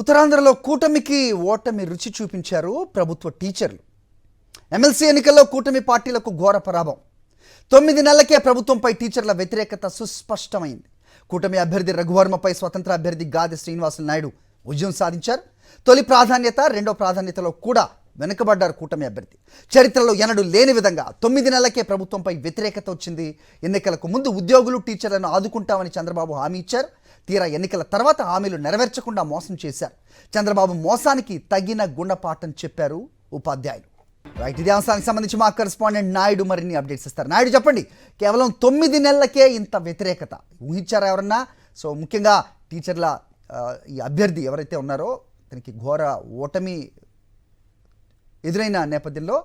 ఉత్తరాంధ్రలో కూటమికి ఓటమి రుచి చూపించారు ప్రభుత్వ టీచర్లు. ఎమ్మెల్సీ ఎన్నికల్లో కూటమి పార్టీలకు ఘోర పరాభవం. 9 నెలలకే ప్రభుత్వంపై టీచర్ల వ్యతిరేకత సుస్పష్టమైంది. కూటమి అభ్యర్థి రఘువర్మపై స్వతంత్ర అభ్యర్థి గాది శ్రీనివాసులు నాయుడు విజయం సాధించారు. తొలి ప్రాధాన్యత, రెండో ప్రాధాన్యతలో కూడా వెనుకబడ్డారు కూటమి అభ్యర్థి. చరిత్రలో ఎన్నడూ లేని విధంగా 9 నెలలకే ప్రభుత్వంపై వ్యతిరేకత వచ్చింది. ఎన్నికలకు ముందు ఉద్యోగులు, టీచర్లను ఆదుకుంటామని చంద్రబాబు హామీ ఇచ్చారు. తీరా ఎన్నికల తర్వాత హామీలు నెరవేర్చకుండా మోసం చేశారు. చంద్రబాబు మోసానికి తగిన గుణపాఠం చెప్పారు ఉపాధ్యాయులు. రైట్, ఇదే అంశానికి సంబంధించి మా కరెస్పాండెంట్ నాయుడు మరిన్ని అప్డేట్స్ ఇస్తారు. నాయుడు, చెప్పండి, కేవలం 9 నెలలకే ఇంత వ్యతిరేకత ఊహించారా ఎవరన్నా? సో ముఖ్యంగా టీచర్ల ఈ అభ్యర్థి ఎవరైతే ఉన్నారో తనకి ఘోర ఓటమి ఎదురైన నేపథ్యంలో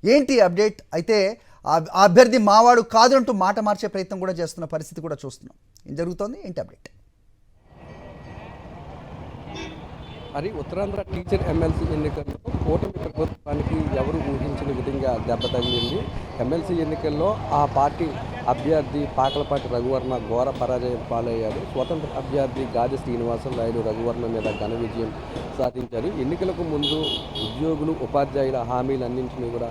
ఏంటి అప్డేట్? అయితే ఆ అభ్యర్థి మావాడు కాదు అంటూ మాట మార్చే ప్రయత్నం కూడా చేస్తున్న పరిస్థితి కూడా చూస్తున్నాం. ఏం జరుగుతోంది, ఏంటి అప్డేట్? మరి ఉత్తరాంధ్ర టీచర్ ఎమ్మెల్సీ ఎన్నికల్లో కూటమి ప్రభుత్వానికి ఎవరు ఊహించిన విధంగా దెబ్బ తగిలింది. ఎమ్మెల్సీ ఎన్నికల్లో ఆ పార్టీ అభ్యర్థి పాకలపాటి రఘువర్మ ఘోర పరాజయం పాలయ్యారు. స్వతంత్ర అభ్యర్థి గాది శ్రీనివాసులు నాయుడు రఘువర్మ మీద ఘన విజయం సాధించారు. ఎన్నికలకు ముందు ఉద్యోగులు, ఉపాధ్యాయుల హామీలన్నింటినీ కూడా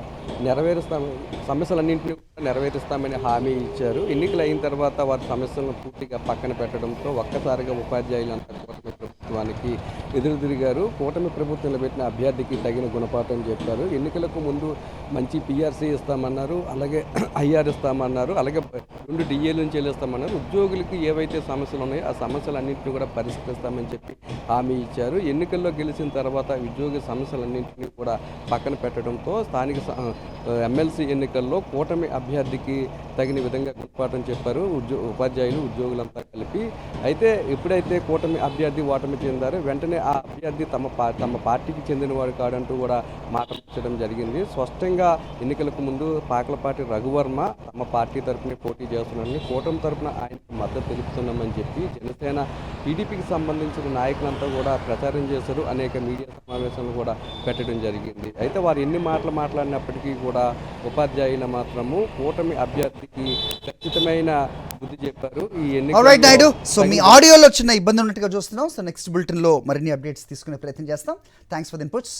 సమస్యలన్నింటినీ కూడా నెరవేరుస్తామని హామీ ఇచ్చారు. ఎన్నికలు అయిన తర్వాత వారి సమస్యలను పూర్తిగా పక్కన పెట్టడంతో ఒక్కసారిగా ఉపాధ్యాయులంతా కూటమి ప్రభుత్వానికి ఎదురు తిరిగారు. కూటమి ప్రభుత్వం నిలబెట్టిన అభ్యర్థికి తగిన గుణపాఠం చెప్పారు. ఎన్నికలకు ముందు మంచి పిఆర్సీ ఇస్తామన్నారు, అలాగే ఐఆర్ ఇస్తామన్నారు, అలాగే 2 డిఏలు చెల్లిస్తామన్నారు. ఉద్యోగులకి ఏవైతే సమస్యలు ఉన్నాయో ఆ సమస్యలన్నింటినీ కూడా పరిష్కరిస్తామని చెప్పి హామీ ఇచ్చారు. ఎన్నికల్లో గెలిచిన తర్వాత ఉద్యోగ సమస్యలన్నింటినీ కూడా పక్కన పెట్టడంతో స్థానిక ఎమ్మెల్సీ ఎన్నికల్లో కూటమి అభ్యర్థికి తగిన విధంగా గుణపాఠం చెప్పారు ఉపాధ్యాయులు, ఉద్యోగులంతా కలిపి. అయితే ఎప్పుడైతే కూటమి అభ్యర్థి ఓటమి చెందారో వెంటనే ఆ అభ్యర్థి తమ పార్టీకి చెందినవాడు కాడంటూ కూడా మాట మార్చడం జరిగింది. స్పష్టంగా ఎన్నికలకు ముందు పాకలపాటి రఘువర్మ తమ పార్టీ తరఫున పోటీ చేస్తున్నారని, కూటమి తరఫున ఆయనకు మద్దతు తెలుపుతున్నామని చెప్పి జనసేన, టీడీపీకి సంబంధించిన నాయకులంతా కూడా ప్రచారం చేశారు. అనేక మీడియా సమావేశాలు కూడా పెట్టడం జరిగింది. అయితే వారు ఎన్ని మాటలు మాట్లాడినప్పటికీ కూడా ఉపాధ్యాయులు మాత్రము కూటమి అభ్యర్థికి ఖచ్చితమైన బుద్ధి చెప్పారు. ఈ ఎన్నికల్లో సో మీ ఆడియోలో చిన్న ఇబ్బంది ఉన్నట్టుగా చూస్తున్నాం. సో నెక్స్ట్ బులెటిన్లో మరిన్ని అప్డేట్స్ తీసుకునే ప్రయత్నం చేస్తాం. Thanks for the inputs.